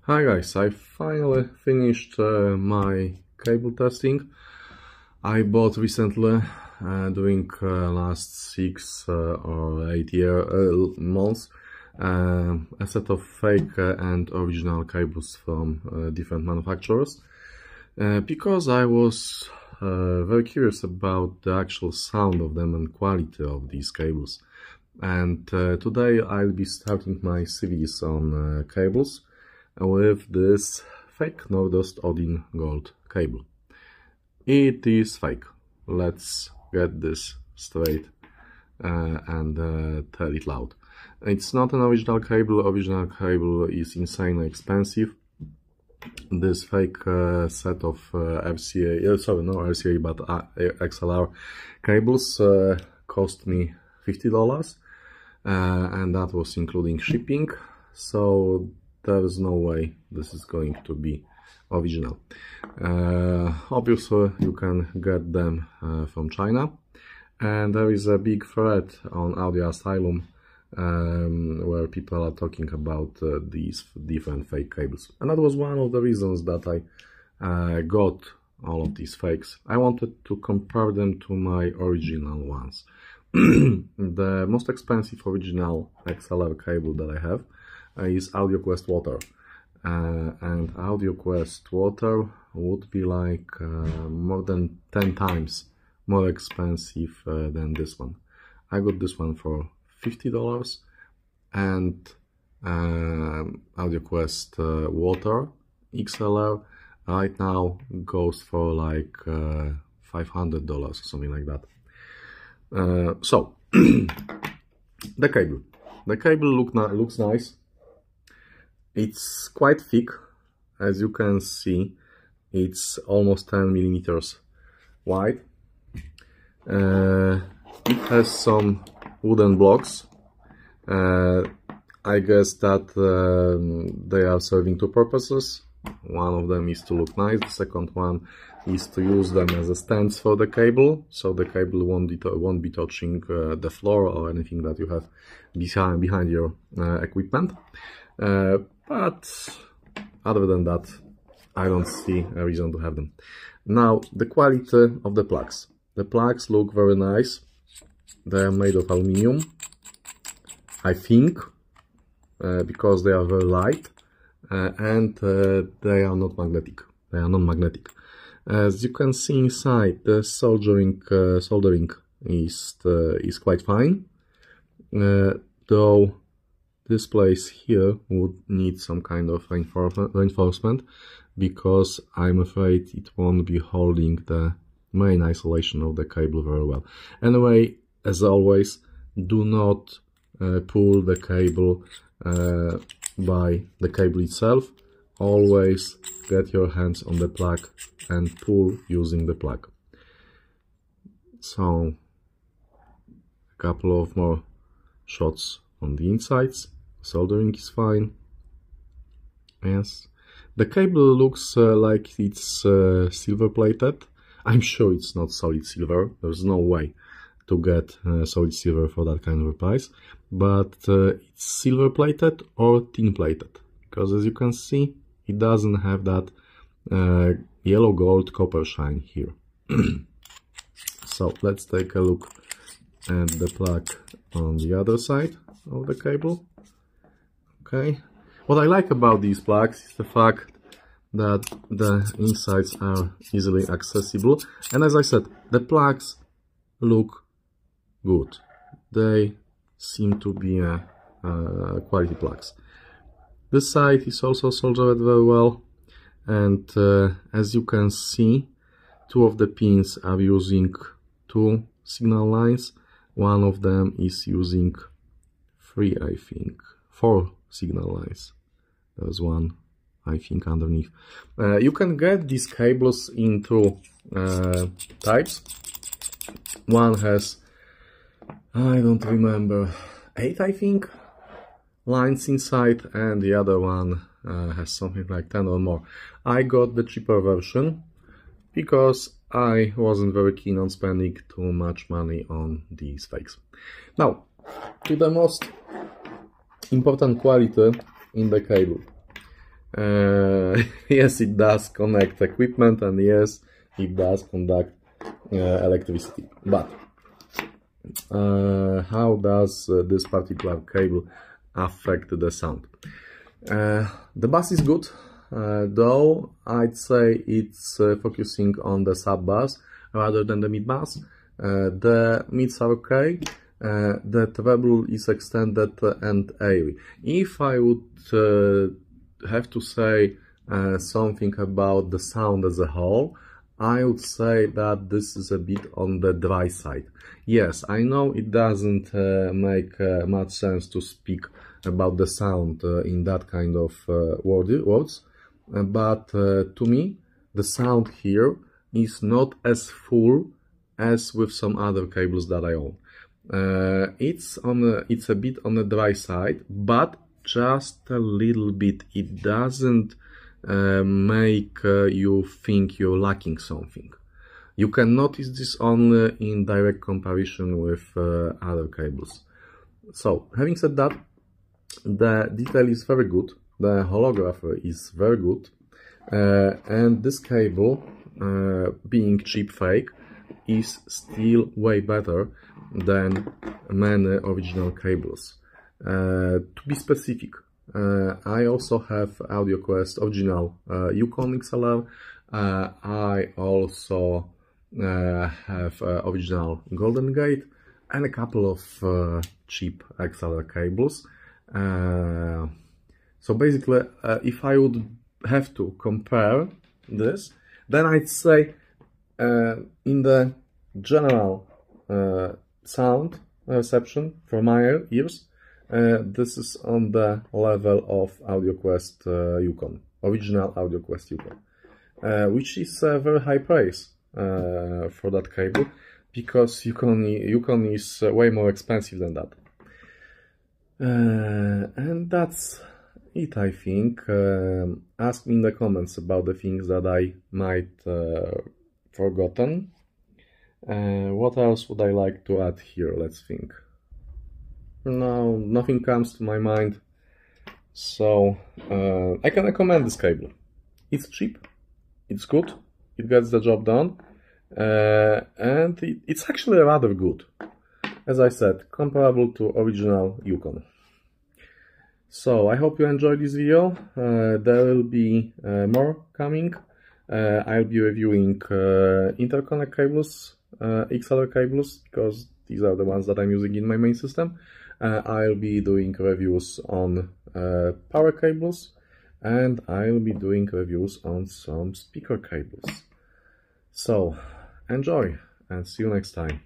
Hi guys, I finally finished my cable testing. I bought recently, during last 6 or 8 months, a set of fake and original cables from different manufacturers, because I was very curious about the actual sound of them and quality of these cables. And today I'll be starting my series on cables with this fake Nordost Odin Gold cable. It is fake. Let's get this straight and tell it loud. It's not an original cable. Original cable is insanely expensive. This fake set of XLR cables cost me $50, and that was including shipping. So there is no way this is going to be original. Obviously you can get them from China, and there is a big thread on AudioAsylum where people are talking about these different fake cables, and that was one of the reasons that I got all of these fakes. I wanted to compare them to my original ones. The most expensive original XLR cable that I have is AudioQuest Water, and AudioQuest Water would be like more than 10 times more expensive than this one. I got this one for $50, and AudioQuest Water XLR right now goes for like $500 or something like that. So the cable looks nice. It's quite thick, as you can see. It's almost 10 millimeters wide. It has some wooden blocks. I guess that they are serving two purposes. One of them is to look nice. The second one is to use them as a stands for the cable, so the cable won't be touching the floor or anything that you have behind your equipment. But other than that, I don't see a reason to have them. Now, the quality of the plugs. The plugs look very nice. They're made of aluminium, I think, because they are very light, and they are not magnetic. They are non-magnetic. As you can see inside, the soldering is quite fine, though this place here would need some kind of reinforcement, because I'm afraid it won't be holding the main isolation of the cable very well. Anyway, as always, do not pull the cable by the cable itself. Always get your hands on the plug and pull using the plug. So, a couple of more shots on the insides. Soldering is fine. Yes, the cable looks like it's silver plated. I'm sure it's not solid silver. There's no way to get solid silver for that kind of a price, but it's silver plated or tin plated, because as you can see, it doesn't have that yellow gold copper shine here. So let's take a look at the plug on the other side of the cable. Okay, what I like about these plugs is the fact that the insides are easily accessible, and as I said, the plugs look good. They seem to be quality plugs. This side is also soldered very well, and as you can see, two of the pins are using two signal lines. One of them is using four signal lines. There's one, I think, underneath. You can get these cables into types. One has, I don't remember, 8, I think, lines inside, and the other one has something like 10 or more. I got the cheaper version because I wasn't very keen on spending too much money on these fakes. Now, to the most important quality in the cable. Yes, it does connect equipment, and yes, it does conduct electricity. But how does this particular cable affect the sound? The bass is good, though I'd say it's focusing on the sub bass rather than the mid bass. The mids are okay. The treble is extended and airy. If I would have to say something about the sound as a whole, I would say that this is a bit on the dry side. Yes, I know it doesn't make much sense to speak about the sound in that kind of words, but to me the sound here is not as full as with some other cables that I own. It's a bit on the dry side, but just a little bit. It doesn't make you think you're lacking something. You can notice this only in direct comparison with other cables. So, having said that, the detail is very good, the holograph is very good, and this cable, being cheap fake, is still way better than many original cables. To be specific, I also have AudioQuest original Yukon XLR. I also have original Golden Gate and a couple of cheap XLR cables. So basically, if I would have to compare this, then I'd say in the general sound reception for my ears, this is on the level of AudioQuest Yukon, original AudioQuest Yukon, which is very high praise for that cable, because Yukon is way more expensive than that. And that's it, I think. Ask me in the comments about the things that I might forgotten. What else would I like to add here? Let's think. No, nothing comes to my mind. So I can recommend this cable. It's cheap, it's good, it gets the job done, and it's actually rather good. As I said, comparable to original Yukon. So I hope you enjoyed this video. There will be more coming. I'll be reviewing interconnect cables, XLR cables, because these are the ones that I'm using in my main system. I'll be doing reviews on power cables, and I'll be doing reviews on some speaker cables. So enjoy and see you next time.